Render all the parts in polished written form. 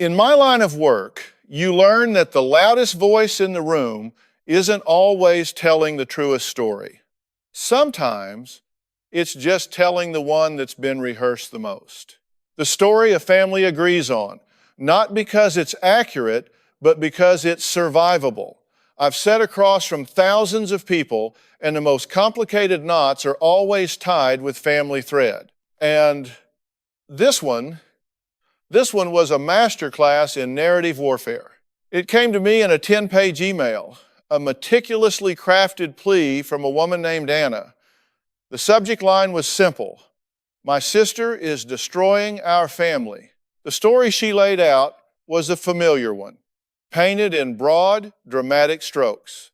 In my line of work, you learn that the loudest voice in the room isn't always telling the truest story. Sometimes it's just telling the one that's been rehearsed the most. The story a family agrees on, not because it's accurate, but because it's survivable. I've sat across from thousands of people, and the most complicated knots are always tied with family thread. And this one was a masterclass in narrative warfare. It came to me in a 10-page email, a meticulously crafted plea from a woman named Anna. The subject line was simple: "My sister is destroying our family." The story she laid out was a familiar one, painted in broad, dramatic strokes.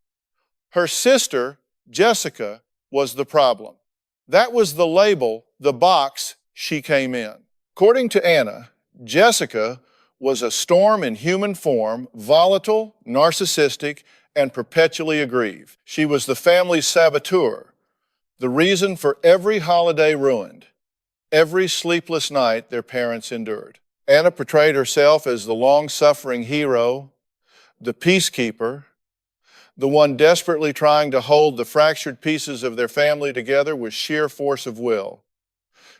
Her sister, Jessica, was the problem. That was the label, the box she came in. According to Anna, Jessica was a storm in human form, volatile, narcissistic, and perpetually aggrieved. She was the family's saboteur, the reason for every holiday ruined, every sleepless night their parents endured. Anna portrayed herself as the long-suffering hero, the peacekeeper, the one desperately trying to hold the fractured pieces of their family together with sheer force of will.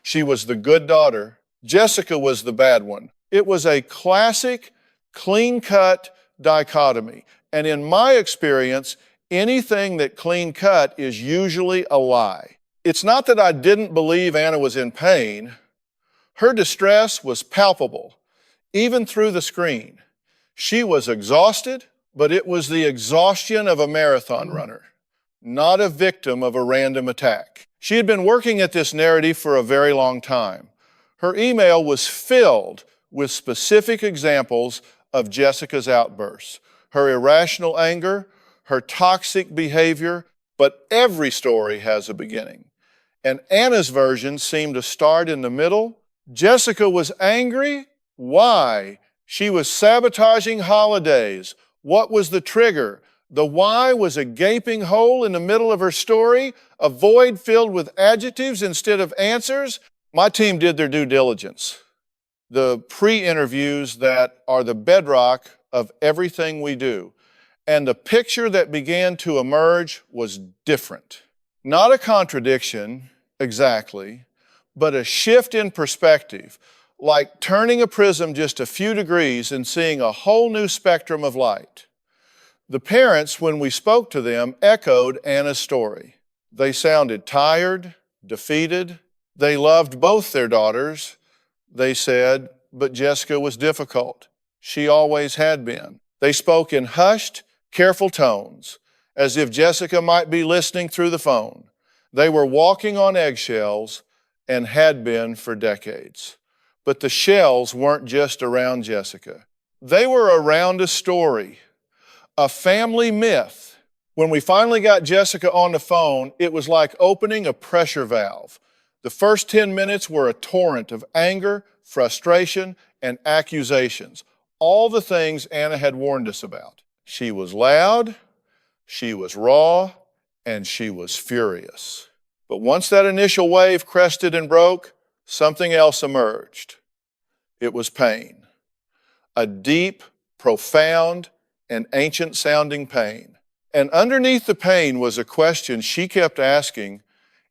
She was the good daughter. Jessica was the bad one. It was a classic, clean-cut dichotomy. And in my experience, anything that clean-cut is usually a lie. It's not that I didn't believe Anna was in pain. Her distress was palpable, even through the screen. She was exhausted, but it was the exhaustion of a marathon runner, not a victim of a random attack. She had been working at this narrative for a very long time. Her email was filled with specific examples of Jessica's outbursts, her irrational anger, her toxic behavior, but every story has a beginning. And Anna's version seemed to start in the middle. Jessica was angry. Why? She was sabotaging holidays. What was the trigger? The why was a gaping hole in the middle of her story, a void filled with adjectives instead of answers. My team did their due diligence. The pre-interviews that are the bedrock of everything we do. And the picture that began to emerge was different. Not a contradiction, exactly, but a shift in perspective, like turning a prism just a few degrees and seeing a whole new spectrum of light. The parents, when we spoke to them, echoed Anna's story. They sounded tired, defeated. They loved both their daughters, they said, but Jessica was difficult. She always had been. They spoke in hushed, careful tones, as if Jessica might be listening through the phone. They were walking on eggshells and had been for decades. But the shells weren't just around Jessica. They were around a story, a family myth. When we finally got Jessica on the phone, it was like opening a pressure valve. The first 10 minutes were a torrent of anger, frustration, and accusations. All the things Anna had warned us about. She was loud, she was raw, and she was furious. But once that initial wave crested and broke, something else emerged. It was pain. A deep, profound, and ancient-sounding pain. And underneath the pain was a question she kept asking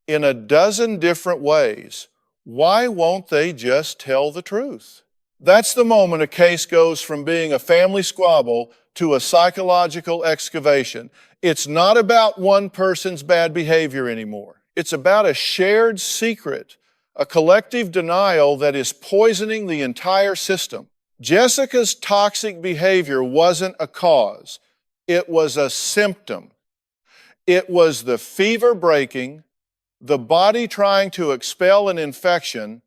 in a dozen different ways. Why won't they just tell the truth? That's the moment a case goes from being a family squabble to a psychological excavation. It's not about one person's bad behavior anymore. It's about a shared secret, a collective denial that is poisoning the entire system. Jessica's toxic behavior wasn't a cause. It was a symptom. It was the fever breaking, the body trying to expel an infection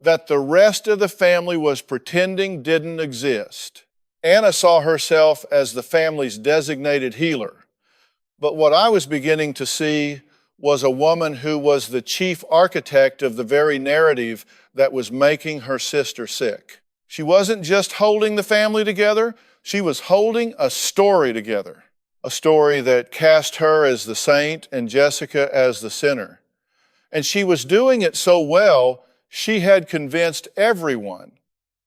that the rest of the family was pretending didn't exist. Anna saw herself as the family's designated healer. But what I was beginning to see was a woman who was the chief architect of the very narrative that was making her sister sick. She wasn't just holding the family together, she was holding a story together. A story that cast her as the saint and Jessica as the sinner. And she was doing it so well, she had convinced everyone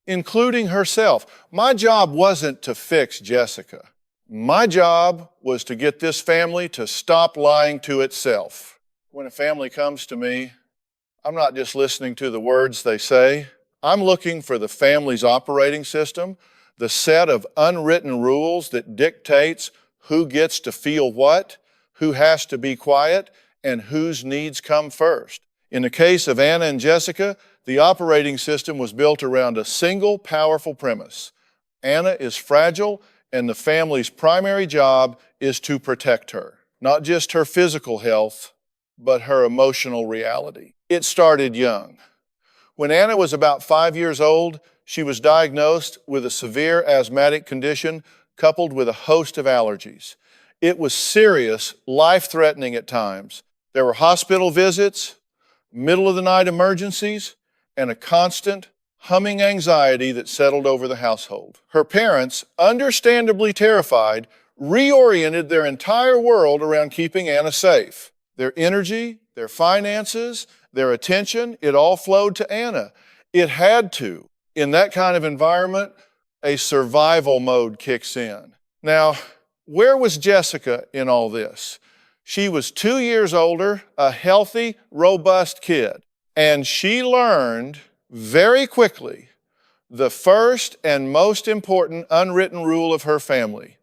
including herself. My job wasn't to fix Jessica. My job was to get this family to stop lying to itself. When a family comes to me, I'm not just listening to the words they say. I'm looking for the family's operating system, the set of unwritten rules that dictates who gets to feel what, who has to be quiet, and whose needs come first. In the case of Anna and Jessica, the operating system was built around a single powerful premise. Anna is fragile, and the family's primary job is to protect her. Not just her physical health, but her emotional reality. It started young. When Anna was about 5 years old, she was diagnosed with a severe asthmatic condition coupled with a host of allergies. It was serious, life-threatening at times. There were hospital visits, middle-of-the-night emergencies, and a constant humming anxiety that settled over the household. Her parents, understandably terrified, reoriented their entire world around keeping Anna safe. Their energy, their finances, their attention, it all flowed to Anna. It had to. In that kind of environment, a survival mode kicks in. Now, where was Jessica in all this? She was 2 years older, a healthy, robust kid, and she learned very quickly the first and most important unwritten rule of her family.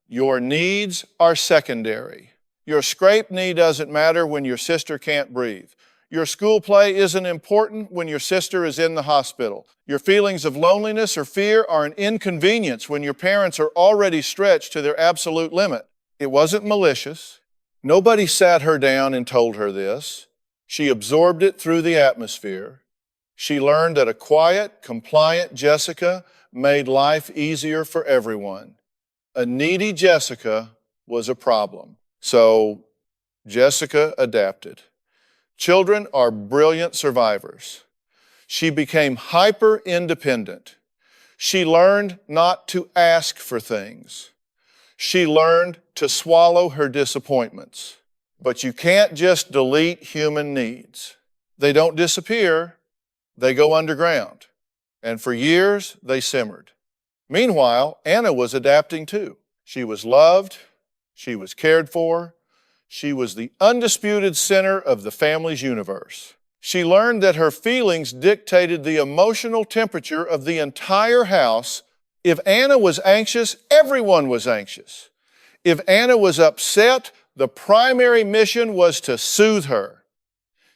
Your needs are secondary. Your scraped knee doesn't matter when your sister can't breathe. Your school play isn't important when your sister is in the hospital. Your feelings of loneliness or fear are an inconvenience when your parents are already stretched to their absolute limit. It wasn't malicious. Nobody sat her down and told her this. She absorbed it through the atmosphere. She learned that a quiet, compliant Jessica made life easier for everyone. A needy Jessica was a problem. So Jessica adapted. Children are brilliant survivors. She became hyper-independent. She learned not to ask for things. She learned to swallow her disappointments. But you can't just delete human needs. They don't disappear, they go underground. And for years, they simmered. Meanwhile, Anna was adapting too. She was loved, she was cared for, she was the undisputed center of the family's universe. She learned that her feelings dictated the emotional temperature of the entire house. If Anna was anxious, everyone was anxious. If Anna was upset, the primary mission was to soothe her.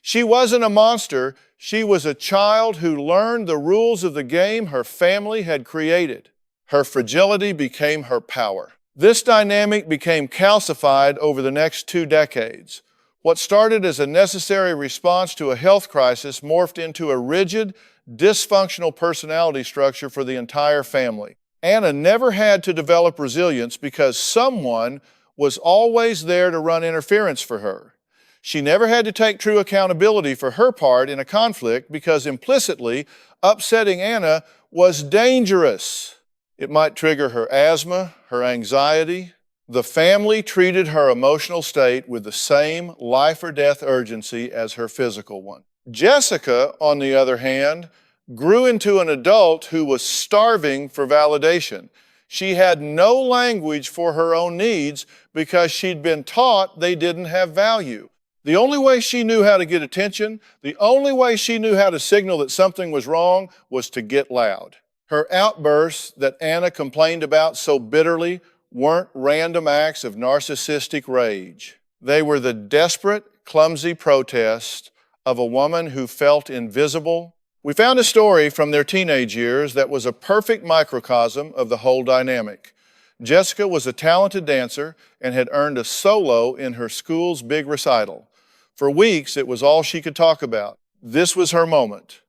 She wasn't a monster. She was a child who learned the rules of the game her family had created. Her fragility became her power. This dynamic became calcified over the next 2 decades. What started as a necessary response to a health crisis morphed into a rigid, dysfunctional personality structure for the entire family. Anna never had to develop resilience because someone was always there to run interference for her. She never had to take true accountability for her part in a conflict because implicitly upsetting Anna was dangerous. It might trigger her asthma, her anxiety. The family treated her emotional state with the same life or death urgency as her physical one. Jessica, on the other hand, grew into an adult who was starving for validation. She had no language for her own needs because she'd been taught they didn't have value. The only way she knew how to get attention, the only way she knew how to signal that something was wrong was to get loud. Her outbursts that Anna complained about so bitterly weren't random acts of narcissistic rage. They were the desperate, clumsy protest of a woman who felt invisible. We found a story from their teenage years that was a perfect microcosm of the whole dynamic. Jessica was a talented dancer and had earned a solo in her school's big recital. For weeks, it was all she could talk about. This was her moment.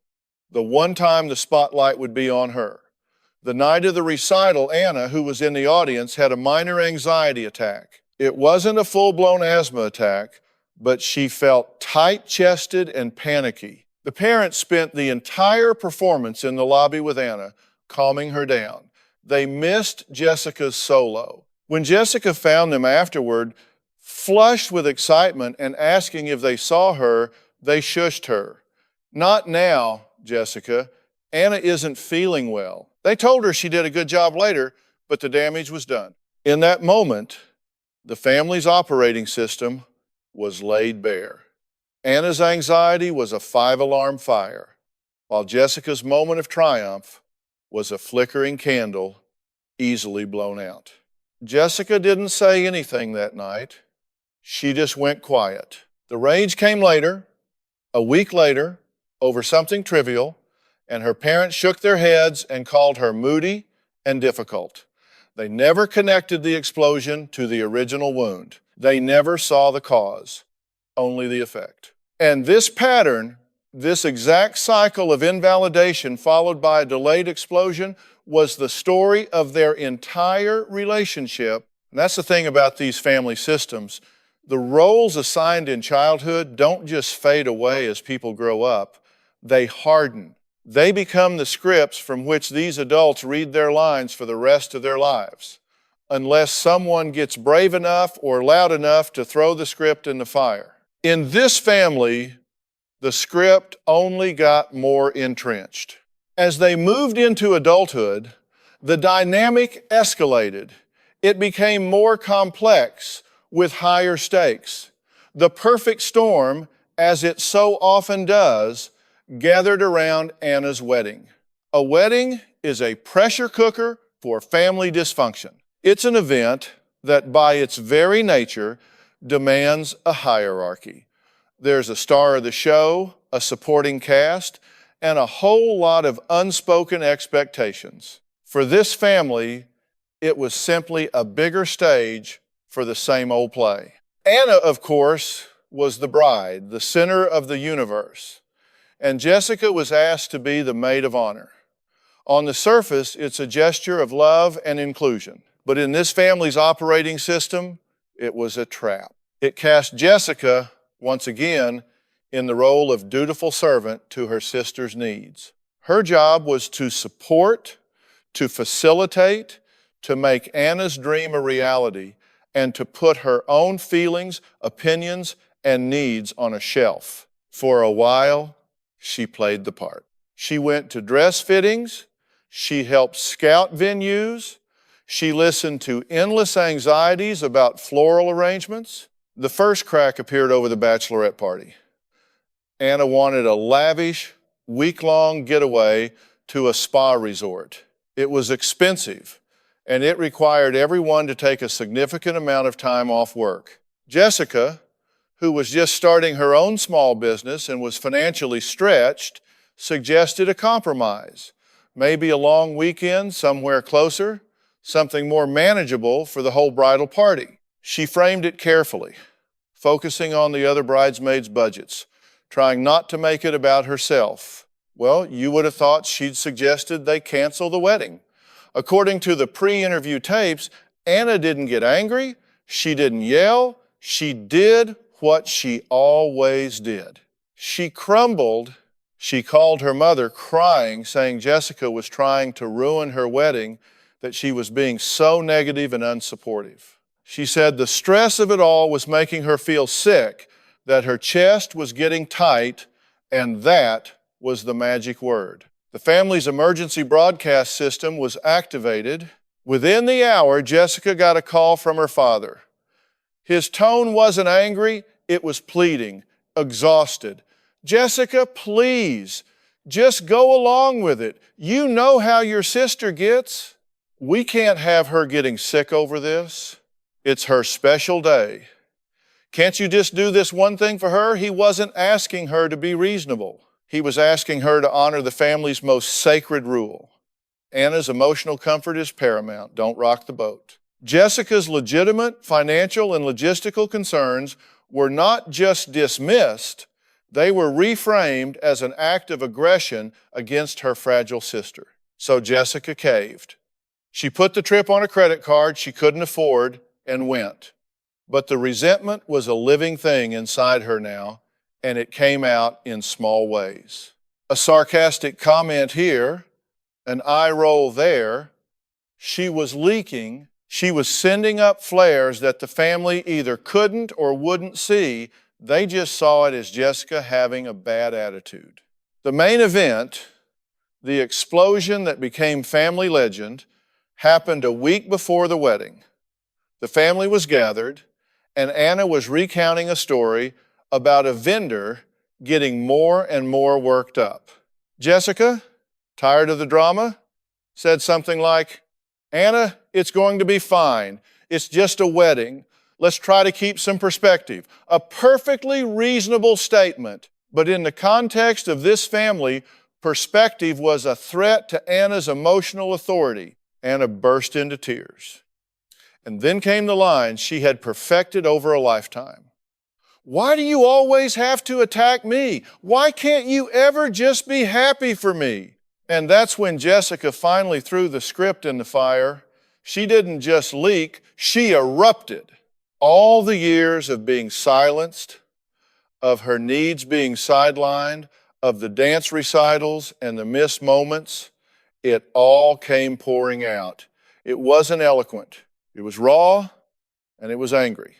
The one time the spotlight would be on her. The night of the recital, Anna, who was in the audience, had a minor anxiety attack. It wasn't a full-blown asthma attack, but she felt tight-chested and panicky. The parents spent the entire performance in the lobby with Anna, calming her down. They missed Jessica's solo. When Jessica found them afterward, flushed with excitement and asking if they saw her, they shushed her. "Not now, Jessica. Anna isn't feeling well. They told her she did a good job later, but the damage was done. In that moment, the family's operating system was laid bare. Anna's anxiety was a 5-alarm fire, while Jessica's moment of triumph was a flickering candle easily blown out. Jessica didn't say anything that night. She just went quiet. The rage came later, a week later, over something trivial, and her parents shook their heads and called her moody and difficult. They never connected the explosion to the original wound. They never saw the cause, only the effect. And this pattern, this exact cycle of invalidation followed by a delayed explosion, was the story of their entire relationship. And that's the thing about these family systems. The roles assigned in childhood don't just fade away as people grow up. They harden. They become the scripts from which these adults read their lines for the rest of their lives, unless someone gets brave enough or loud enough to throw the script in the fire. In this family, the script only got more entrenched. As they moved into adulthood, the dynamic escalated. It became more complex with higher stakes. The perfect storm, as it so often does, gathered around Anna's wedding. A wedding is a pressure cooker for family dysfunction. It's an event that by its very nature demands a hierarchy. There's a star of the show, a supporting cast, and a whole lot of unspoken expectations. For this family, it was simply a bigger stage for the same old play. Anna, of course, was the bride, the center of the universe, and Jessica was asked to be the maid of honor. On the surface, it's a gesture of love and inclusion, but in this family's operating system, it was a trap. It cast Jessica, once again, in the role of dutiful servant to her sister's needs. Her job was to support, to facilitate, to make Anna's dream a reality, and to put her own feelings, opinions, and needs on a shelf. For a while, she played the part. She went to dress fittings, she helped scout venues, she listened to endless anxieties about floral arrangements. The first crack appeared over the bachelorette party. Anna wanted a lavish, week-long getaway to a spa resort. It was expensive, and it required everyone to take a significant amount of time off work. Jessica, who was just starting her own small business and was financially stretched, suggested a compromise, maybe a long weekend somewhere closer, something more manageable for the whole bridal party. She framed it carefully, focusing on the other bridesmaids' budgets, trying not to make it about herself. Well, you would have thought she'd suggested they cancel the wedding. According to the pre-interview tapes, Anna didn't get angry, she didn't yell, she did what she always did. She crumbled. She called her mother crying, saying Jessica was trying to ruin her wedding, that she was being so negative and unsupportive. She said the stress of it all was making her feel sick, that her chest was getting tight, and that was the magic word. The family's emergency broadcast system was activated. Within the hour, Jessica got a call from her father. His tone wasn't angry, it was pleading, exhausted. Jessica, please, just go along with it. You know how your sister gets. We can't have her getting sick over this. It's her special day. Can't you just do this one thing for her? He wasn't asking her to be reasonable. He was asking her to honor the family's most sacred rule. Anna's emotional comfort is paramount. Don't rock the boat. Jessica's legitimate financial and logistical concerns were not just dismissed, they were reframed as an act of aggression against her fragile sister. So Jessica caved. She put the trip on a credit card she couldn't afford and went. But the resentment was a living thing inside her now, and it came out in small ways. A sarcastic comment here, an eye roll there. She was leaking. She was sending up flares that the family either couldn't or wouldn't see. They just saw it as Jessica having a bad attitude. The main event, The explosion that became family legend happened a week before the wedding. The family was gathered, and Anna was recounting a story about a vendor getting more and more worked up. Jessica, tired of the drama, said something like, "Anna, it's going to be fine. It's just a wedding. Let's try to keep some perspective." A perfectly reasonable statement, but in the context of this family, perspective was a threat to Anna's emotional authority. Anna burst into tears. And then came the line she had perfected over a lifetime. "Why do you always have to attack me? Why can't you ever just be happy for me?" And that's when Jessica finally threw the script in the fire. She didn't just leak, she erupted. All the years of being silenced, of her needs being sidelined, of the dance recitals and the missed moments, it all came pouring out. It wasn't eloquent. It was raw and it was angry.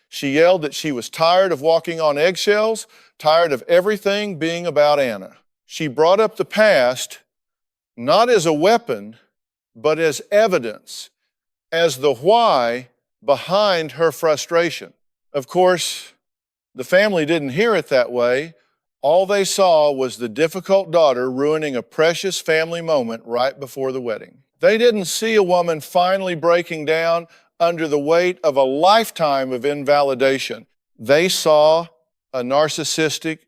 She yelled that she was tired of walking on eggshells, tired of everything being about Anna. She brought up the past not as a weapon, but as evidence, as the why behind her frustration. Of course, the family didn't hear it that way. All they saw was the difficult daughter ruining a precious family moment right before the wedding. They didn't see a woman finally breaking down under the weight of a lifetime of invalidation. They saw a narcissistic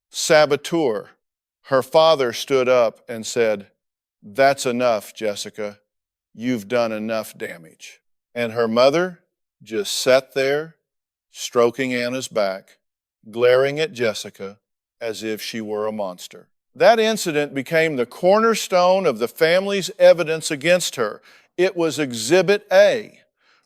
saboteur. Her father stood up and said, "That's enough, Jessica. You've done enough damage." And her mother just sat there, stroking Anna's back, glaring at Jessica as if she were a monster. That incident became the cornerstone of the family's evidence against her. It was Exhibit A.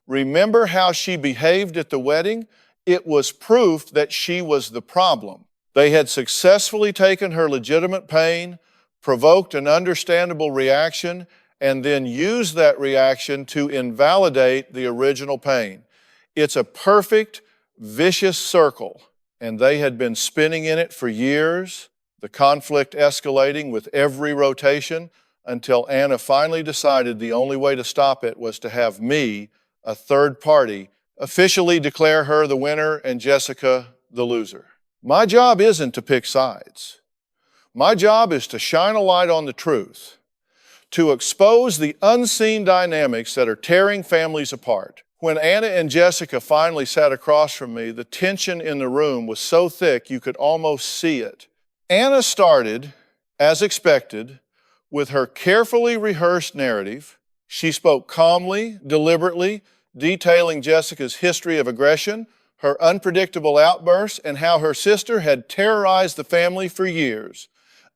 Remember how she behaved at the wedding? It was proof that she was the problem. They had successfully taken her legitimate pain, provoked an understandable reaction, and then used that reaction to invalidate the original pain. It's a perfect, vicious circle, and they had been spinning in it for years, the conflict escalating with every rotation, until Anna finally decided the only way to stop it was to have me, a third party, officially declare her the winner and Jessica the loser. My job isn't to pick sides. My job is to shine a light on the truth, to expose the unseen dynamics that are tearing families apart. When Anna and Jessica finally sat across from me, the tension in the room was so thick you could almost see it. Anna started, as expected, with her carefully rehearsed narrative. She spoke calmly, deliberately, detailing Jessica's history of aggression, her unpredictable outbursts, and how her sister had terrorized the family for years,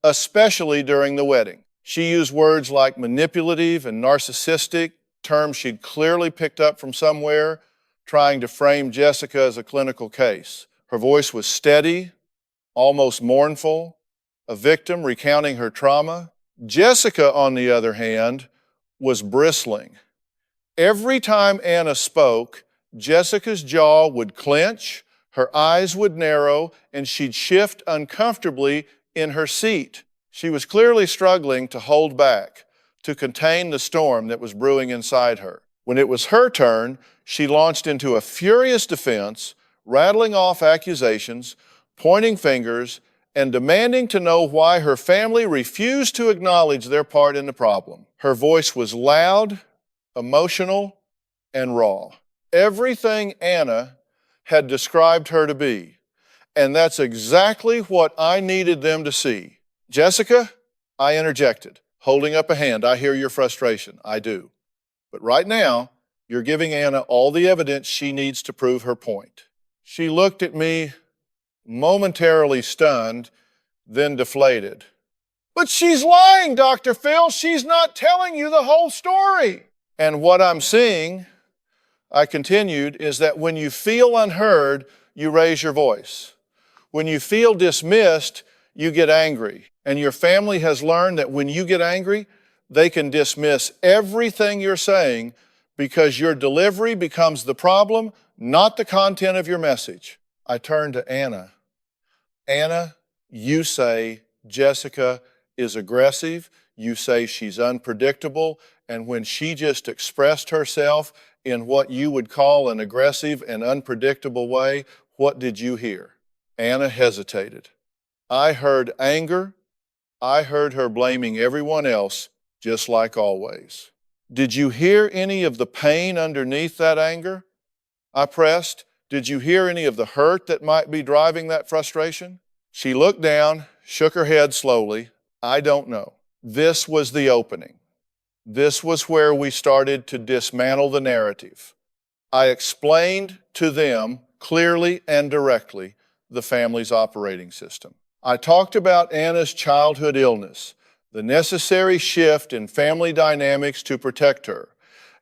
especially during the wedding. She used words like manipulative and narcissistic, terms she'd clearly picked up from somewhere, trying to frame Jessica as a clinical case. Her voice was steady, almost mournful, a victim recounting her trauma. Jessica, on the other hand, was bristling. Every time Anna spoke, Jessica's jaw would clench, her eyes would narrow, and she'd shift uncomfortably in her seat. She was clearly struggling to hold back, to contain the storm that was brewing inside her. When it was her turn, she launched into a furious defense, rattling off accusations, pointing fingers, and demanding to know why her family refused to acknowledge their part in the problem. Her voice was loud, emotional, and raw. Everything Anna had described her to be. And that's exactly what I needed them to see. "Jessica," I interjected, holding up a hand. "I hear your frustration. I do. But right now, you're giving Anna all the evidence she needs to prove her point." She looked at me, momentarily stunned, then deflated. "But she's lying, Dr. Phil. She's not telling you the whole story." And what I'm seeing, I continued, is that when you feel unheard, you raise your voice. When you feel dismissed, you get angry. And your family has learned that when you get angry, they can dismiss everything you're saying because your delivery becomes the problem, not the content of your message. I turned to Anna. "Anna, you say Jessica is aggressive, you say she's unpredictable, and when she just expressed herself in what you would call an aggressive and unpredictable way, what did you hear? Anna hesitated. I heard anger. I heard her blaming everyone else, just like always. Did you hear any of the pain underneath that anger? I pressed. Did you hear any of the hurt that might be driving that frustration? She looked down, shook her head slowly. I don't know. This was the opening. This was where we started to dismantle the narrative. I explained to them clearly and directly the family's operating system. I talked about Anna's childhood illness, the necessary shift in family dynamics to protect her,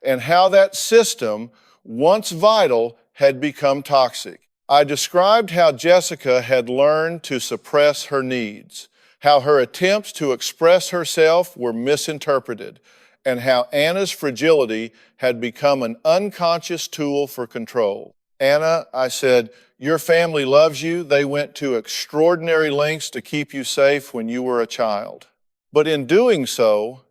and how that system, once vital, had become toxic. I described how Jessica had learned to suppress her needs, how her attempts to express herself were misinterpreted, and how Anna's fragility had become an unconscious tool for control. Anna, I said, your family loves you. They went to extraordinary lengths to keep you safe when you were a child. But in doing so,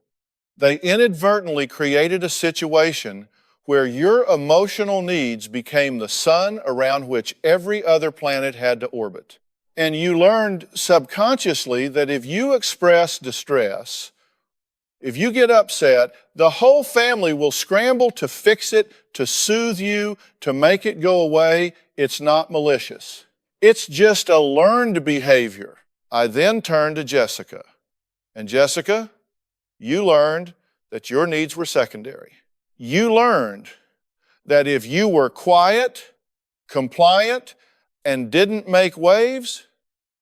they inadvertently created a situation where your emotional needs became the sun around which every other planet had to orbit. And you learned subconsciously that if you express distress, if you get upset, the whole family will scramble to fix it, to soothe you, to make it go away. It's not malicious. It's just a learned behavior. I then turned to Jessica. And Jessica, you learned that your needs were secondary. You learned that if you were quiet, compliant, and didn't make waves,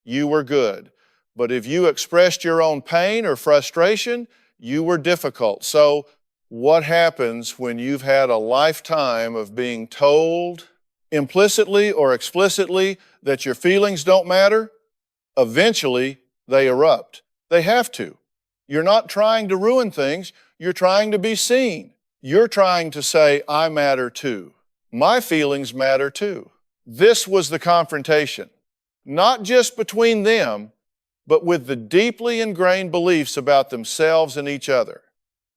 you were good. But if you expressed your own pain or frustration, you were difficult. So what happens when you've had a lifetime of being told implicitly or explicitly that your feelings don't matter? Eventually, they erupt. They have to. You're not trying to ruin things. You're trying to be seen. You're trying to say, I matter too. My feelings matter too. This was the confrontation, not just between them, but with the deeply ingrained beliefs about themselves and each other.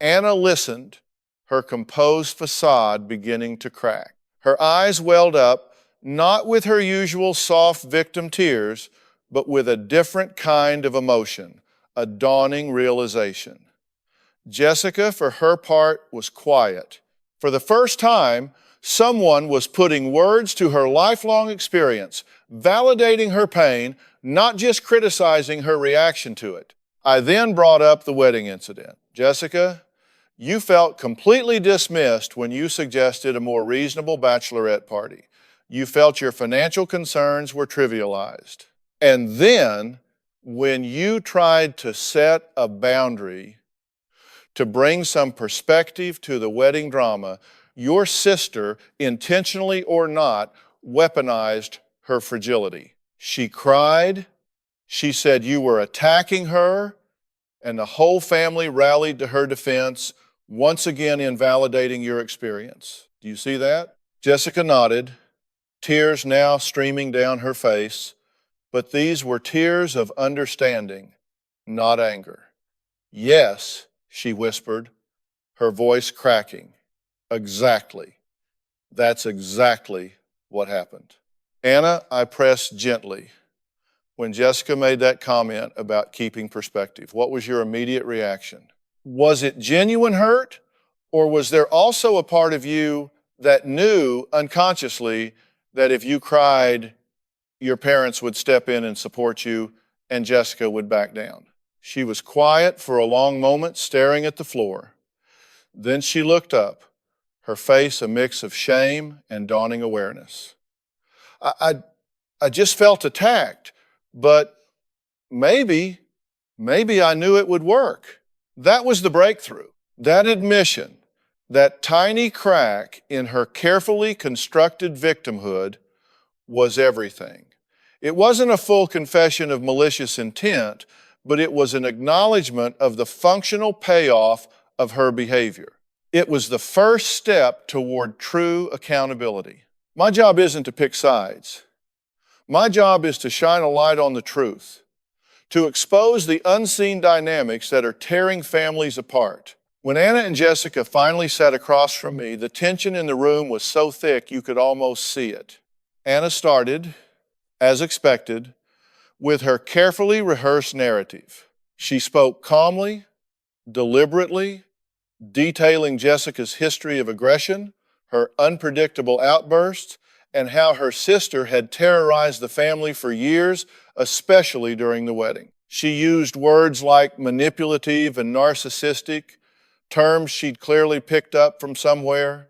Anna listened, her composed facade beginning to crack. Her eyes welled up, not with her usual soft victim tears, but with a different kind of emotion, a dawning realization. Jessica, for her part, was quiet. For the first time, someone was putting words to her lifelong experience, validating her pain, not just criticizing her reaction to it. I then brought up the wedding incident. Jessica, you felt completely dismissed when you suggested a more reasonable bachelorette party. You felt your financial concerns were trivialized. And then, when you tried to set a boundary to bring some perspective to the wedding drama, your sister, intentionally or not, weaponized her fragility. She cried, she said you were attacking her, and the whole family rallied to her defense, once again invalidating your experience. Do you see that? Jessica nodded, tears now streaming down her face, but these were tears of understanding, not anger. Yes, she whispered, her voice cracking. Exactly. That's exactly what happened. Anna, I pressed gently. When Jessica made that comment about keeping perspective, what was your immediate reaction? Was it genuine hurt, or was there also a part of you that knew unconsciously that if you cried, your parents would step in and support you and Jessica would back down? She was quiet for a long moment, staring at the floor. Then she looked up, her face a mix of shame and dawning awareness. I just felt attacked, but maybe I knew it would work. That was the breakthrough. That admission, that tiny crack in her carefully constructed victimhood was everything. It wasn't a full confession of malicious intent, but it was an acknowledgement of the functional payoff of her behavior. It was the first step toward true accountability. My job isn't to pick sides. My job is to shine a light on the truth, to expose the unseen dynamics that are tearing families apart. When Anna and Jessica finally sat across from me, the tension in the room was so thick you could almost see it. Anna started, as expected, with her carefully rehearsed narrative. She spoke calmly, deliberately, detailing Jessica's history of aggression, her unpredictable outbursts, and how her sister had terrorized the family for years, especially during the wedding. She used words like manipulative and narcissistic, terms she'd clearly picked up from somewhere,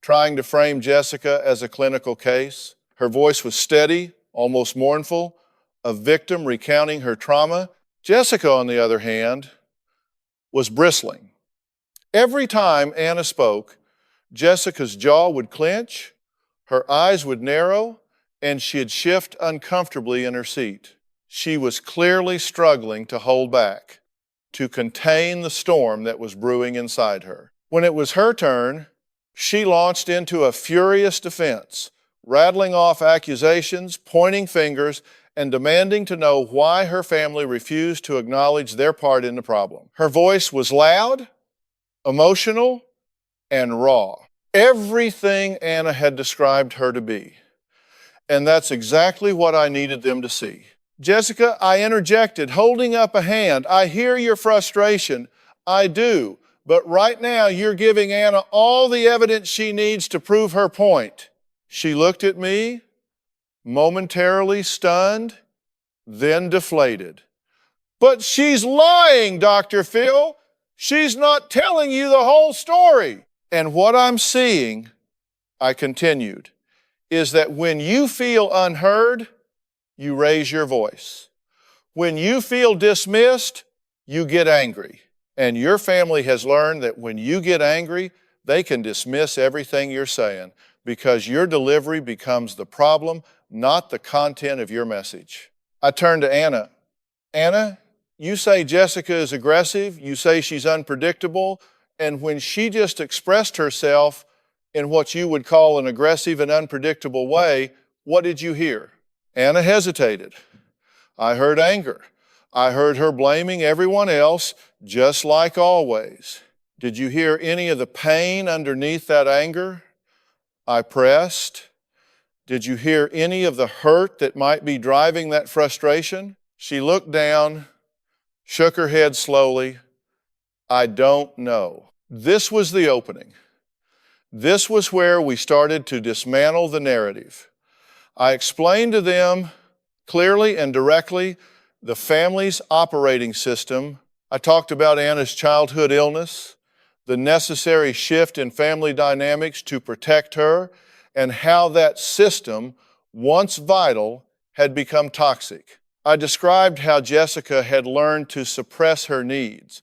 trying to frame Jessica as a clinical case. Her voice was steady, almost mournful, a victim recounting her trauma. Jessica, on the other hand, was bristling. Every time Anna spoke, Jessica's jaw would clench, her eyes would narrow, and she'd shift uncomfortably in her seat. She was clearly struggling to hold back, to contain the storm that was brewing inside her. When it was her turn, she launched into a furious defense, rattling off accusations, pointing fingers, and demanding to know why her family refused to acknowledge their part in the problem. Her voice was loud, emotional, and raw. Everything Anna had described her to be. And that's exactly what I needed them to see. Jessica, I interjected, holding up a hand. I hear your frustration. I do. But right now, you're giving Anna all the evidence she needs to prove her point. She looked at me, momentarily stunned, then deflated. But she's lying, Dr. Phil. She's not telling you the whole story. And what I'm seeing, I continued, is that when you feel unheard, you raise your voice. When you feel dismissed, you get angry. And your family has learned that when you get angry, they can dismiss everything you're saying because your delivery becomes the problem, not the content of your message. I turned to Anna. Anna, you say Jessica is aggressive, you say she's unpredictable, and when she just expressed herself in what you would call an aggressive and unpredictable way, what did you hear? Anna hesitated. I heard anger. I heard her blaming everyone else, just like always. Did you hear any of the pain underneath that anger? I pressed. Did you hear any of the hurt that might be driving that frustration? She looked down, shook her head slowly. I don't know. This was the opening. This was where we started to dismantle the narrative. I explained to them clearly and directly the family's operating system. I talked about Anna's childhood illness, the necessary shift in family dynamics to protect her, and how that system, once vital, had become toxic. I described how Jessica had learned to suppress her needs,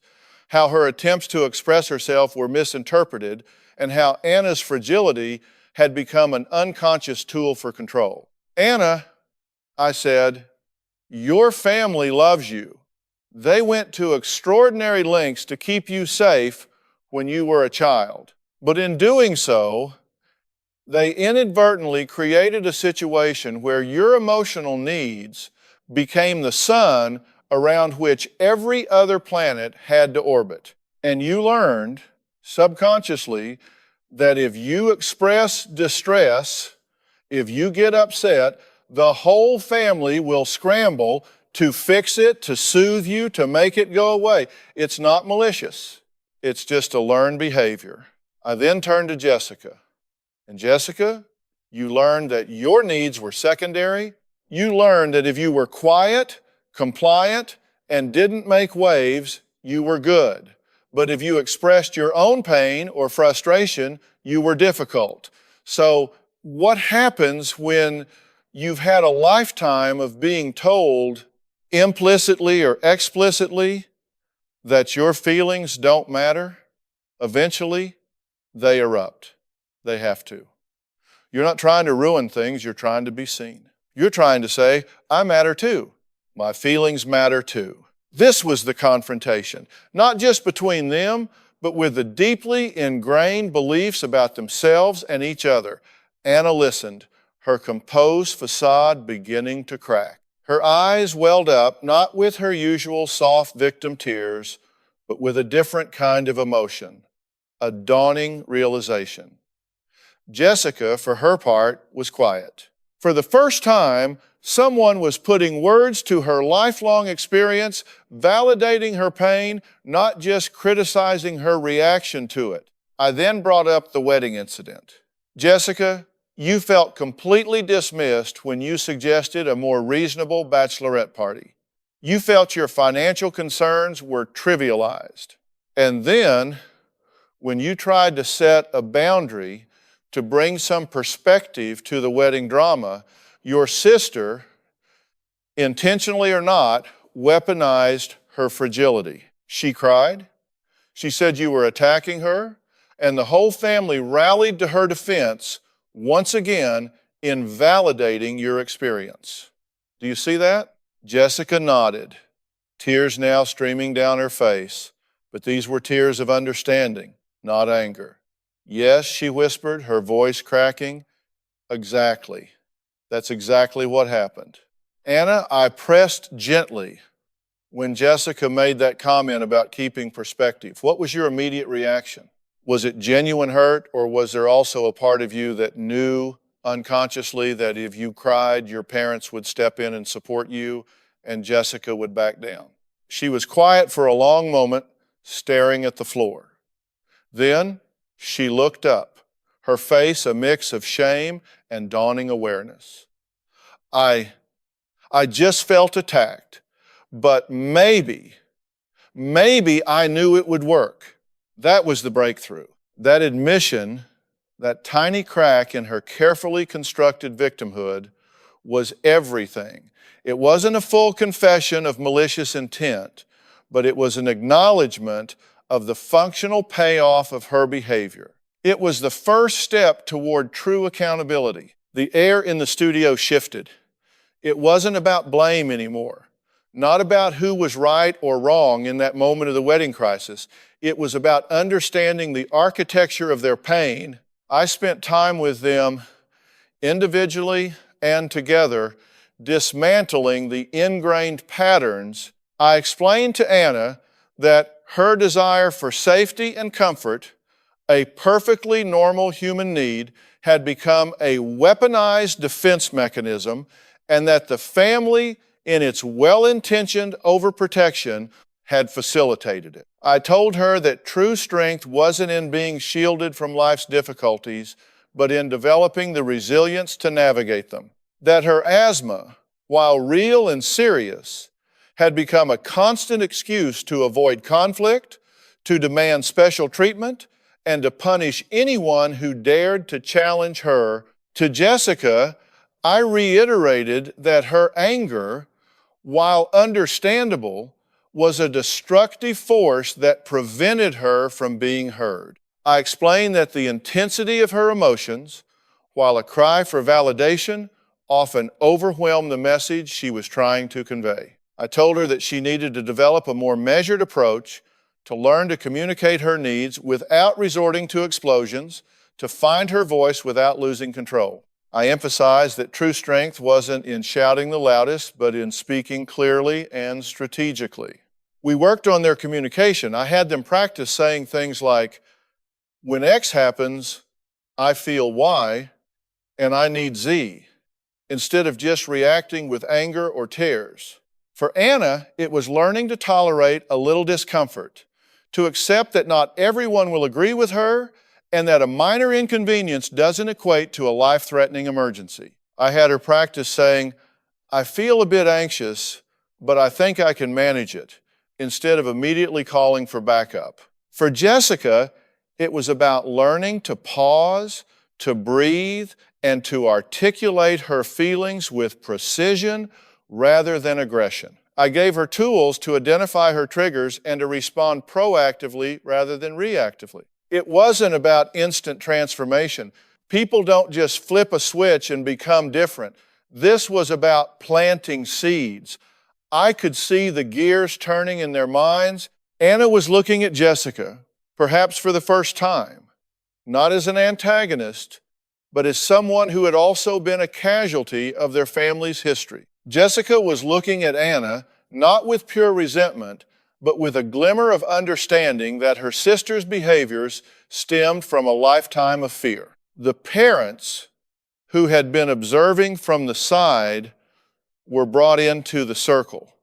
how her attempts to express herself were misinterpreted, and how Anna's fragility had become an unconscious tool for control. Anna, I said, your family loves you. They went to extraordinary lengths to keep you safe when you were a child. But in doing so, they inadvertently created a situation where your emotional needs became the sun around which every other planet had to orbit. And you learned subconsciously that if you express distress, if you get upset, the whole family will scramble to fix it, to soothe you, to make it go away. It's not malicious. It's just a learned behavior. I then turned to Jessica. And Jessica, you learned that your needs were secondary. You learned that if you were quiet, compliant, and didn't make waves, you were good. But if you expressed your own pain or frustration, you were difficult. So what happens when you've had a lifetime of being told implicitly or explicitly that your feelings don't matter? Eventually, they erupt. They have to. You're not trying to ruin things, you're trying to be seen. You're trying to say, I matter too. My feelings matter too. This was the confrontation, not just between them, but with the deeply ingrained beliefs about themselves and each other. Anna listened, her composed facade beginning to crack. Her eyes welled up, not with her usual soft victim tears, but with a different kind of emotion, a dawning realization. Jessica, for her part, was quiet. For the first time, someone was putting words to her lifelong experience, validating her pain, not just criticizing her reaction to it. I then brought up the wedding incident. Jessica, you felt completely dismissed when you suggested a more reasonable bachelorette party. You felt your financial concerns were trivialized. And then, when you tried to set a boundary to bring some perspective to the wedding drama, your sister, intentionally or not, weaponized her fragility. She cried. She said you were attacking her, and the whole family rallied to her defense, once again invalidating your experience. Do you see that? Jessica nodded, tears now streaming down her face, but these were tears of understanding, not anger. Yes, she whispered, her voice cracking. Exactly. That's exactly what happened. Anna, I pressed gently when Jessica made that comment about keeping perspective. What was your immediate reaction? Was it genuine hurt, or was there also a part of you that knew unconsciously that if you cried, your parents would step in and support you and Jessica would back down? She was quiet for a long moment, staring at the floor. Then she looked up, her face a mix of shame and dawning awareness. I just felt attacked, but maybe I knew it would work. That was the breakthrough. That admission, that tiny crack in her carefully constructed victimhood, was everything. It wasn't a full confession of malicious intent, but it was an acknowledgement of the functional payoff of her behavior. It was the first step toward true accountability. The air in the studio shifted. It wasn't about blame anymore, not about who was right or wrong in that moment of the wedding crisis. It was about understanding the architecture of their pain. I spent time with them individually and together, dismantling the ingrained patterns. I explained to Anna that her desire for safety and comfort, a perfectly normal human need, had become a weaponized defense mechanism, and that the family, in its well-intentioned overprotection, had facilitated it. I told her that true strength wasn't in being shielded from life's difficulties, but in developing the resilience to navigate them. That her asthma, while real and serious, had become a constant excuse to avoid conflict, to demand special treatment, and to punish anyone who dared to challenge her. To Jessica, I reiterated that her anger, while understandable, was a destructive force that prevented her from being heard. I explained that the intensity of her emotions, while a cry for validation, often overwhelmed the message she was trying to convey. I told her that she needed to develop a more measured approach, to learn to communicate her needs without resorting to explosions, to find her voice without losing control. I emphasized that true strength wasn't in shouting the loudest, but in speaking clearly and strategically. We worked on their communication. I had them practice saying things like, when X happens, I feel Y, and I need Z, instead of just reacting with anger or tears. For Anna, it was learning to tolerate a little discomfort, to accept that not everyone will agree with her, and that a minor inconvenience doesn't equate to a life-threatening emergency. I had her practice saying, I feel a bit anxious, but I think I can manage it, instead of immediately calling for backup. For Jessica, it was about learning to pause, to breathe, and to articulate her feelings with precision rather than aggression. I gave her tools to identify her triggers and to respond proactively rather than reactively. It wasn't about instant transformation. People don't just flip a switch and become different. This was about planting seeds. I could see the gears turning in their minds. Anna was looking at Jessica, perhaps for the first time, not as an antagonist, but as someone who had also been a casualty of their family's history. Jessica was looking at Anna not with pure resentment, but with a glimmer of understanding that her sister's behaviors stemmed from a lifetime of fear. The parents who had been observing from the side were brought into the circle.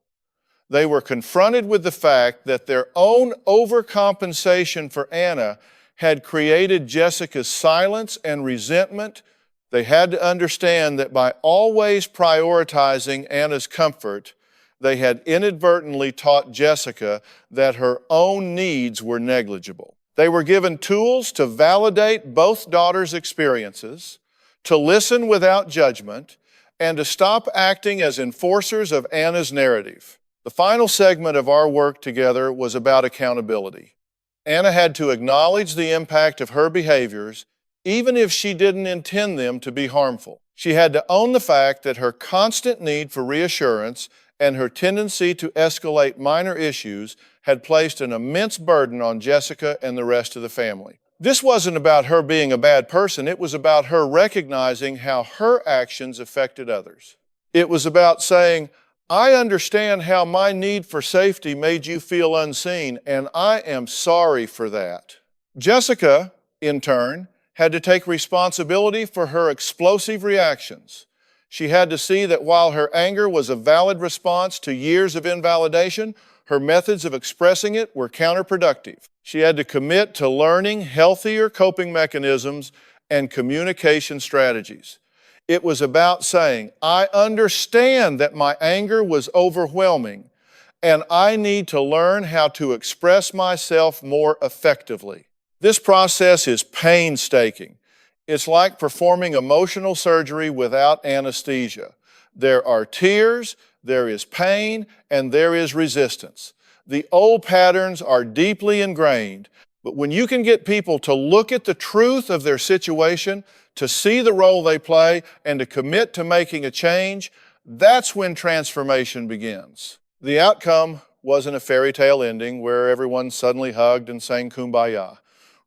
They were confronted with the fact that their own overcompensation for Anna had created Jessica's silence and resentment. They had to understand that by always prioritizing Anna's comfort, they had inadvertently taught Jessica that her own needs were negligible. They were given tools to validate both daughters' experiences, to listen without judgment, and to stop acting as enforcers of Anna's narrative. The final segment of our work together was about accountability. Anna had to acknowledge the impact of her behaviors, even if she didn't intend them to be harmful. She had to own the fact that her constant need for reassurance and her tendency to escalate minor issues had placed an immense burden on Jessica and the rest of the family. This wasn't about her being a bad person. It was about her recognizing how her actions affected others. It was about saying, I understand how my need for safety made you feel unseen, and I am sorry for that. Jessica, in turn, had to take responsibility for her explosive reactions. She had to see that while her anger was a valid response to years of invalidation, her methods of expressing it were counterproductive. She had to commit to learning healthier coping mechanisms and communication strategies. It was about saying, I understand that my anger was overwhelming, and I need to learn how to express myself more effectively. This process is painstaking. It's like performing emotional surgery without anesthesia. There are tears, there is pain, and there is resistance. The old patterns are deeply ingrained, but when you can get people to look at the truth of their situation, to see the role they play, and to commit to making a change, that's when transformation begins. The outcome wasn't a fairy tale ending where everyone suddenly hugged and sang Kumbaya.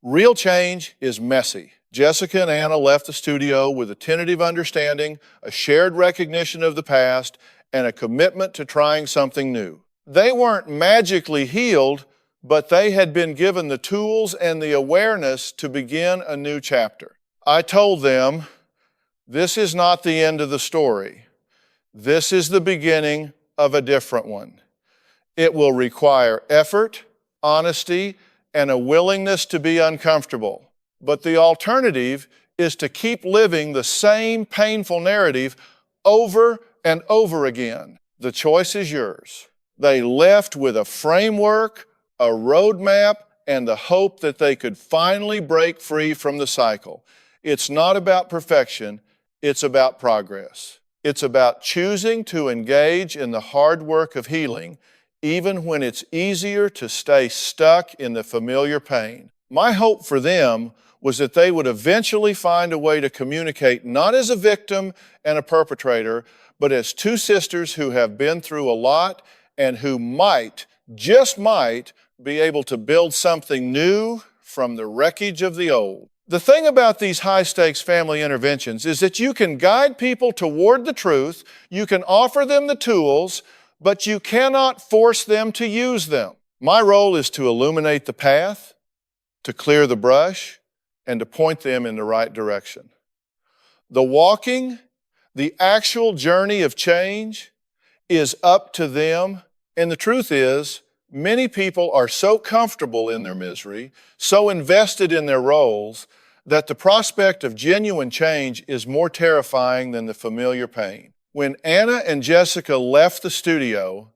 Real change is messy. Jessica and Anna left the studio with a tentative understanding, a shared recognition of the past, and a commitment to trying something new. They weren't magically healed, but they had been given the tools and the awareness to begin a new chapter. I told them, this is not the end of the story. This is the beginning of a different one. It will require effort, honesty, and a willingness to be uncomfortable. But the alternative is to keep living the same painful narrative over and over again. The choice is yours. They left with a framework, a roadmap, and the hope that they could finally break free from the cycle. It's not about perfection, it's about progress. It's about choosing to engage in the hard work of healing, even when it's easier to stay stuck in the familiar pain. My hope for them was that they would eventually find a way to communicate not as a victim and a perpetrator, but as two sisters who have been through a lot and who might, just might, be able to build something new from the wreckage of the old. The thing about these high-stakes family interventions is that you can guide people toward the truth, you can offer them the tools, but you cannot force them to use them. My role is to illuminate the path, to clear the brush, and to point them in the right direction. The walking, the actual journey of change is up to them, and the truth is, many people are so comfortable in their misery, so invested in their roles, that the prospect of genuine change is more terrifying than the familiar pain. When Anna and Jessica left the studio,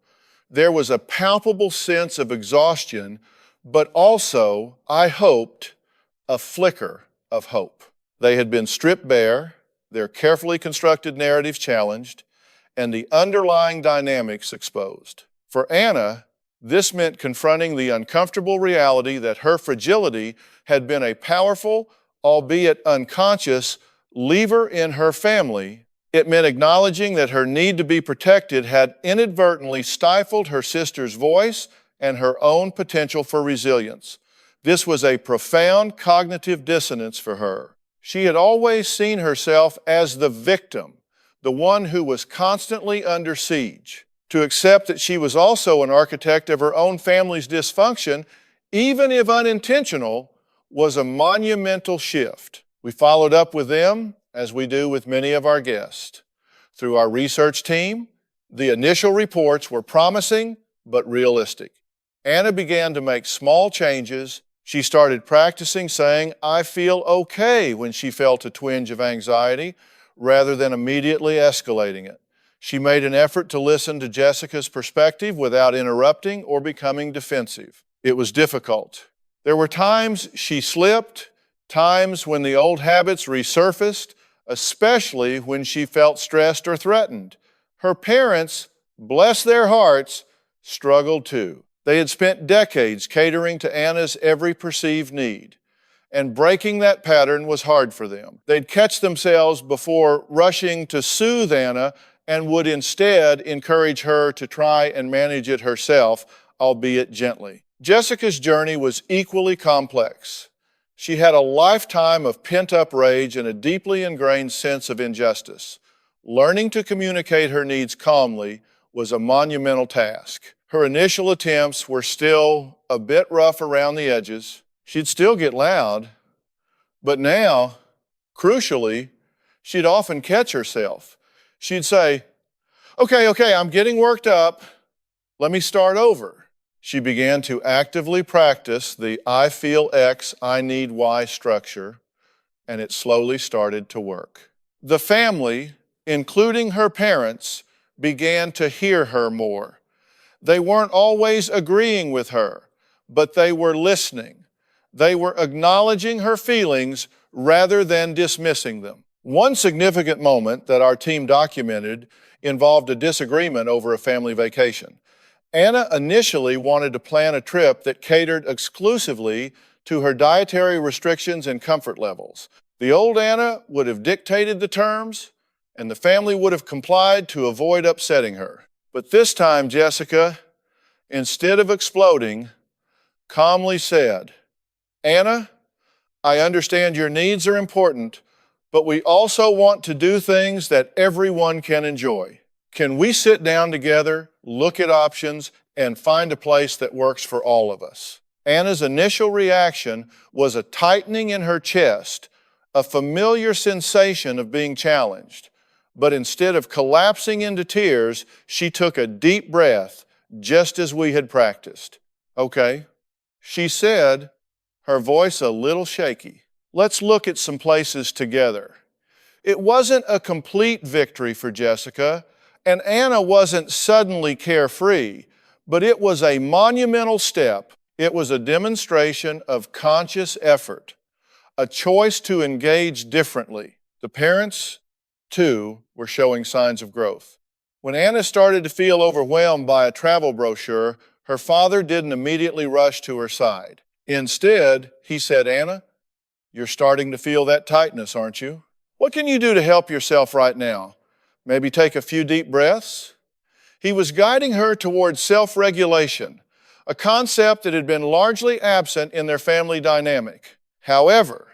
there was a palpable sense of exhaustion, but also, I hoped, a flicker of hope. They had been stripped bare, their carefully constructed narratives challenged, and the underlying dynamics exposed. For Anna, this meant confronting the uncomfortable reality that her fragility had been a powerful, albeit unconscious, lever in her family. It meant acknowledging that her need to be protected had inadvertently stifled her sister's voice and her own potential for resilience. This was a profound cognitive dissonance for her. She had always seen herself as the victim the one who was constantly under siege. To accept that she was also an architect of her own family's dysfunction, even if unintentional, was a monumental shift. We followed up with them, as we do with many of our guests. Through our research team, the initial reports were promising but realistic. Anna began to make small changes. She started practicing saying, "I feel okay," when she felt a twinge of anxiety, rather than immediately escalating it. She made an effort to listen to Jessica's perspective without interrupting or becoming defensive. It was difficult. There were times she slipped, times when the old habits resurfaced, especially when she felt stressed or threatened. Her parents, bless their hearts, struggled too. They had spent decades catering to Anna's every perceived need, and breaking that pattern was hard for them. They'd catch themselves before rushing to soothe Anna and would instead encourage her to try and manage it herself, albeit gently. Jessica's journey was equally complex. She had a lifetime of pent-up rage and a deeply ingrained sense of injustice. Learning to communicate her needs calmly was a monumental task. Her initial attempts were still a bit rough around the edges. She'd still get loud, but now, crucially, she'd often catch herself. She'd say, okay, I'm getting worked up. Let me start over. She began to actively practice the I feel X, I need Y structure, and it slowly started to work. The family, including her parents, began to hear her more. They weren't always agreeing with her, but they were listening. They were acknowledging her feelings rather than dismissing them. One significant moment that our team documented involved a disagreement over a family vacation. Anna initially wanted to plan a trip that catered exclusively to her dietary restrictions and comfort levels. The old Anna would have dictated the terms, and the family would have complied to avoid upsetting her. But this time, Jessica, instead of exploding, calmly said, "Anna, I understand your needs are important, but we also want to do things that everyone can enjoy. Can we sit down together, look at options, and find a place that works for all of us?" Anna's initial reaction was a tightening in her chest, a familiar sensation of being challenged. But instead of collapsing into tears, she took a deep breath, just as we had practiced. "Okay," she said, her voice a little shaky. "Let's look at some places together." It wasn't a complete victory for Jessica, and Anna wasn't suddenly carefree, but it was a monumental step. It was a demonstration of conscious effort, a choice to engage differently. The parents, too, were showing signs of growth. When Anna started to feel overwhelmed by a travel brochure, her father didn't immediately rush to her side. Instead, he said, "Anna, you're starting to feel that tightness, aren't you? What can you do to help yourself right now? Maybe take a few deep breaths?" He was guiding her towards self-regulation, a concept that had been largely absent in their family dynamic. However,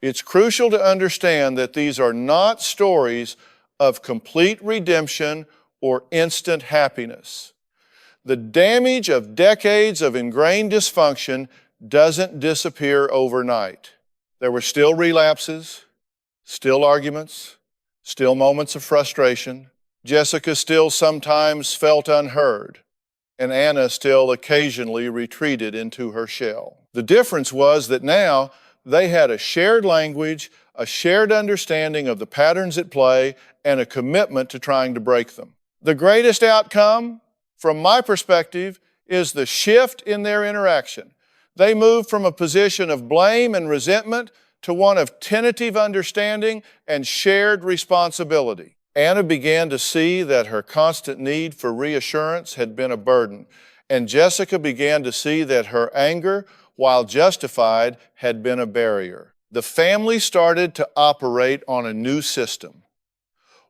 it's crucial to understand that these are not stories of complete redemption or instant happiness. The damage of decades of ingrained dysfunction doesn't disappear overnight. There were still relapses, still arguments, still moments of frustration. Jessica still sometimes felt unheard, and Anna still occasionally retreated into her shell. The difference was that now they had a shared language, a shared understanding of the patterns at play, and a commitment to trying to break them. The greatest outcome, from my perspective, is the shift in their interaction. They moved from a position of blame and resentment to one of tentative understanding and shared responsibility. Anna began to see that her constant need for reassurance had been a burden, and Jessica began to see that her anger, while justified, had been a barrier. The family started to operate on a new system,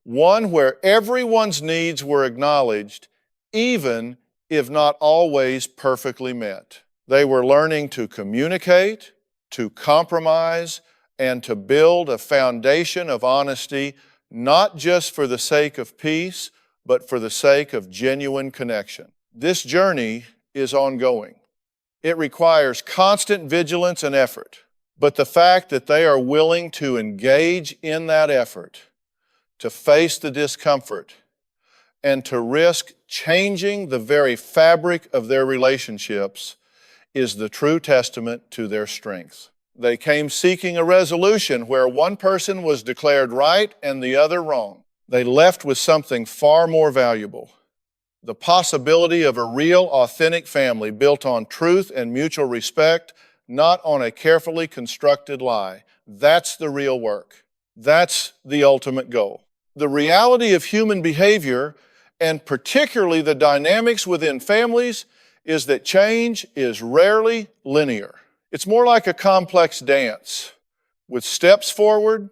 one where everyone's needs were acknowledged, even if not always perfectly met. They were learning to communicate, to compromise, and to build a foundation of honesty not just for the sake of peace, but for the sake of genuine connection. This journey is ongoing. It requires constant vigilance and effort, but the fact that they are willing to engage in that effort, to face the discomfort, and to risk changing the very fabric of their relationships is the true testament to their strength. They came seeking a resolution where one person was declared right and the other wrong. They left with something far more valuable: the possibility of a real, authentic family built on truth and mutual respect, not on a carefully constructed lie. That's the real work. That's the ultimate goal. The reality of human behavior, and particularly the dynamics within families, is that change is rarely linear. It's more like a complex dance with steps forward,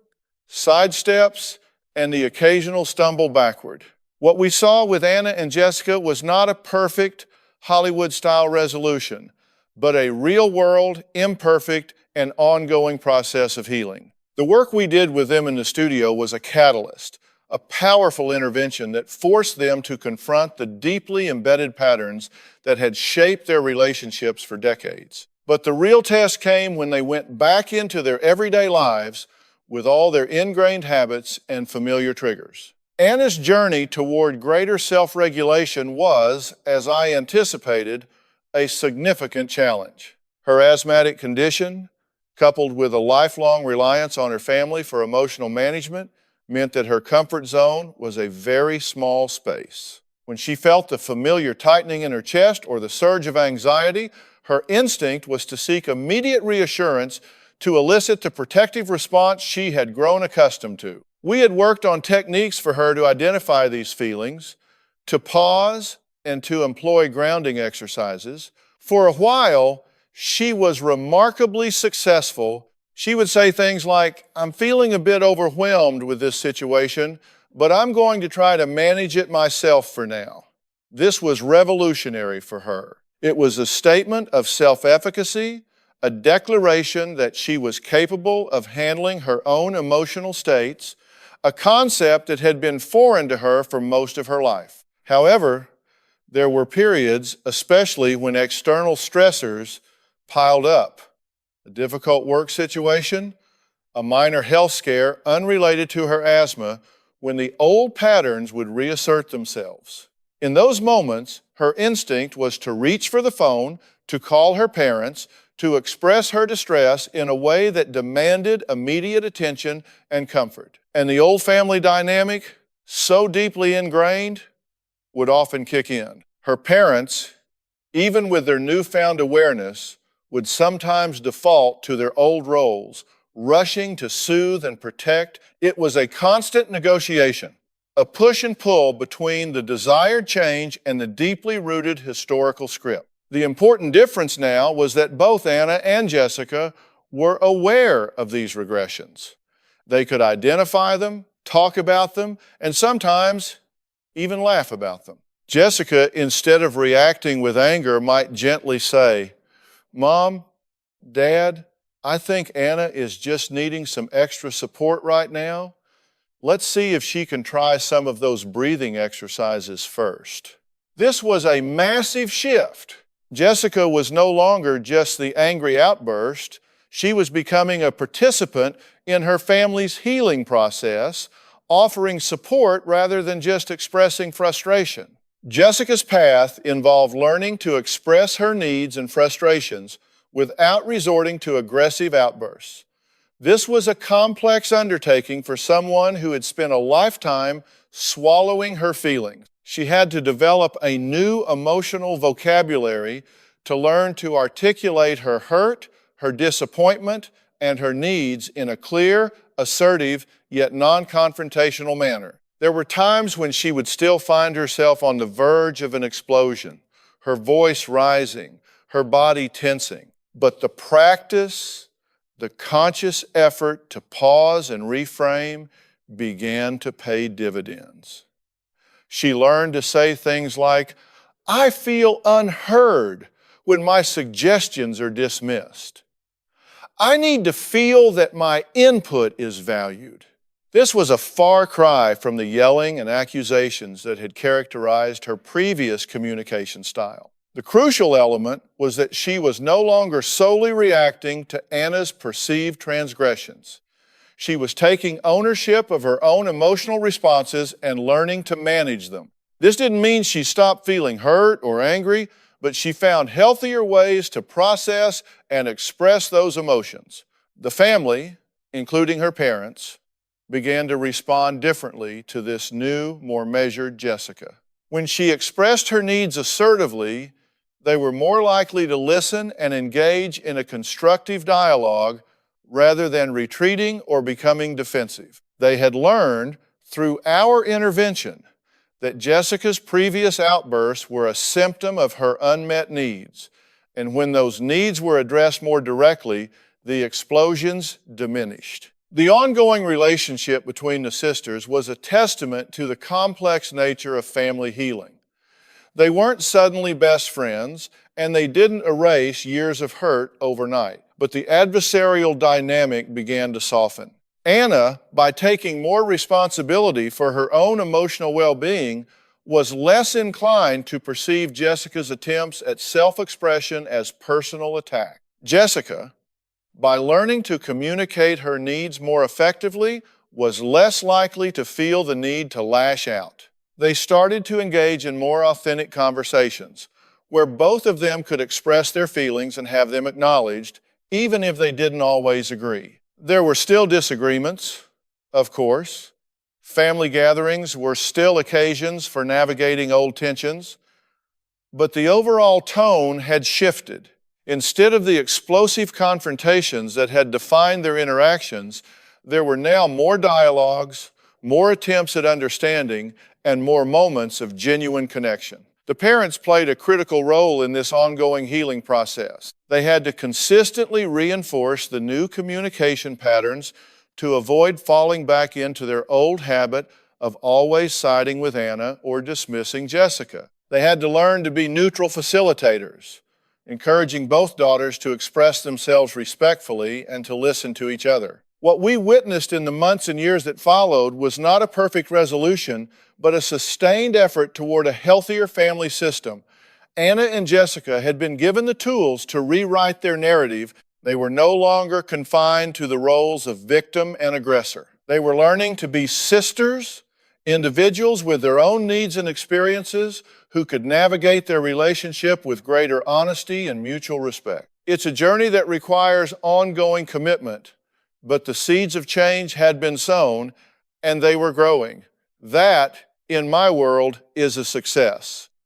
side steps, and the occasional stumble backward. What we saw with Anna and Jessica was not a perfect Hollywood-style resolution, but a real-world, imperfect, and ongoing process of healing. The work we did with them in the studio was a catalyst, a powerful intervention that forced them to confront the deeply embedded patterns that had shaped their relationships for decades. But the real test came when they went back into their everyday lives with all their ingrained habits and familiar triggers. Anna's journey toward greater self-regulation was, as I anticipated, a significant challenge. Her asthmatic condition, coupled with a lifelong reliance on her family for emotional management, meant that her comfort zone was a very small space. When she felt the familiar tightening in her chest or the surge of anxiety, her instinct was to seek immediate reassurance to elicit the protective response she had grown accustomed to. We had worked on techniques for her to identify these feelings, to pause, and to employ grounding exercises. For a while, she was remarkably successful. She would say things like, "I'm feeling a bit overwhelmed with this situation, but I'm going to try to manage it myself for now." This was revolutionary for her. It was a statement of self-efficacy, a declaration that she was capable of handling her own emotional states, a concept that had been foreign to her for most of her life. However, there were periods, especially when external stressors piled up. A difficult work situation, a minor health scare unrelated to her asthma, when the old patterns would reassert themselves. In those moments, her instinct was to reach for the phone, to call her parents, to express her distress in a way that demanded immediate attention and comfort. And the old family dynamic, so deeply ingrained, would often kick in. Her parents, even with their newfound awareness, would sometimes default to their old roles, rushing to soothe and protect. It was a constant negotiation, a push and pull between the desired change and the deeply rooted historical script. The important difference now was that both Anna and Jessica were aware of these regressions. They could identify them, talk about them, and sometimes even laugh about them. Jessica, instead of reacting with anger, might gently say, "Mom, Dad, I think Anna is just needing some extra support right now. Let's see if she can try some of those breathing exercises first." This was a massive shift. Jessica was no longer just the angry outburst. She was becoming a participant in her family's healing process, offering support rather than just expressing frustration. Jessica's path involved learning to express her needs and frustrations without resorting to aggressive outbursts. This was a complex undertaking for someone who had spent a lifetime swallowing her feelings. She had to develop a new emotional vocabulary to learn to articulate her hurt, her disappointment, and her needs in a clear, assertive, yet non-confrontational manner. There were times when she would still find herself on the verge of an explosion, her voice rising, her body tensing. But the practice, the conscious effort to pause and reframe began to pay dividends. She learned to say things like, "I feel unheard when my suggestions are dismissed. I need to feel that my input is valued." This was a far cry from the yelling and accusations that had characterized her previous communication style. The crucial element was that she was no longer solely reacting to Anna's perceived transgressions. She was taking ownership of her own emotional responses and learning to manage them. This didn't mean she stopped feeling hurt or angry, but she found healthier ways to process and express those emotions. The family, including her parents, began to respond differently to this new, more measured Jessica. When she expressed her needs assertively, they were more likely to listen and engage in a constructive dialogue rather than retreating or becoming defensive. They had learned through our intervention that Jessica's previous outbursts were a symptom of her unmet needs, and when those needs were addressed more directly, the explosions diminished. The ongoing relationship between the sisters was a testament to the complex nature of family healing. They weren't suddenly best friends, and they didn't erase years of hurt overnight, but the adversarial dynamic began to soften. Anna, by taking more responsibility for her own emotional well-being, was less inclined to perceive Jessica's attempts at self-expression as personal attack. Jessica, by learning to communicate her needs more effectively, was less likely to feel the need to lash out. They started to engage in more authentic conversations, where both of them could express their feelings and have them acknowledged, even if they didn't always agree. There were still disagreements, of course. Family gatherings were still occasions for navigating old tensions, but the overall tone had shifted. Instead of the explosive confrontations that had defined their interactions, there were now more dialogues, more attempts at understanding, and more moments of genuine connection. The parents played a critical role in this ongoing healing process. They had to consistently reinforce the new communication patterns to avoid falling back into their old habit of always siding with Anna or dismissing Jessica. They had to learn to be neutral facilitators, encouraging both daughters to express themselves respectfully and to listen to each other. What we witnessed in the months and years that followed was not a perfect resolution, but a sustained effort toward a healthier family system. Anna and Jessica had been given the tools to rewrite their narrative. They were no longer confined to the roles of victim and aggressor. They were learning to be sisters, individuals with their own needs and experiences who could navigate their relationship with greater honesty and mutual respect. It's a journey that requires ongoing commitment, but the seeds of change had been sown and they were growing. That, in my world, is a success.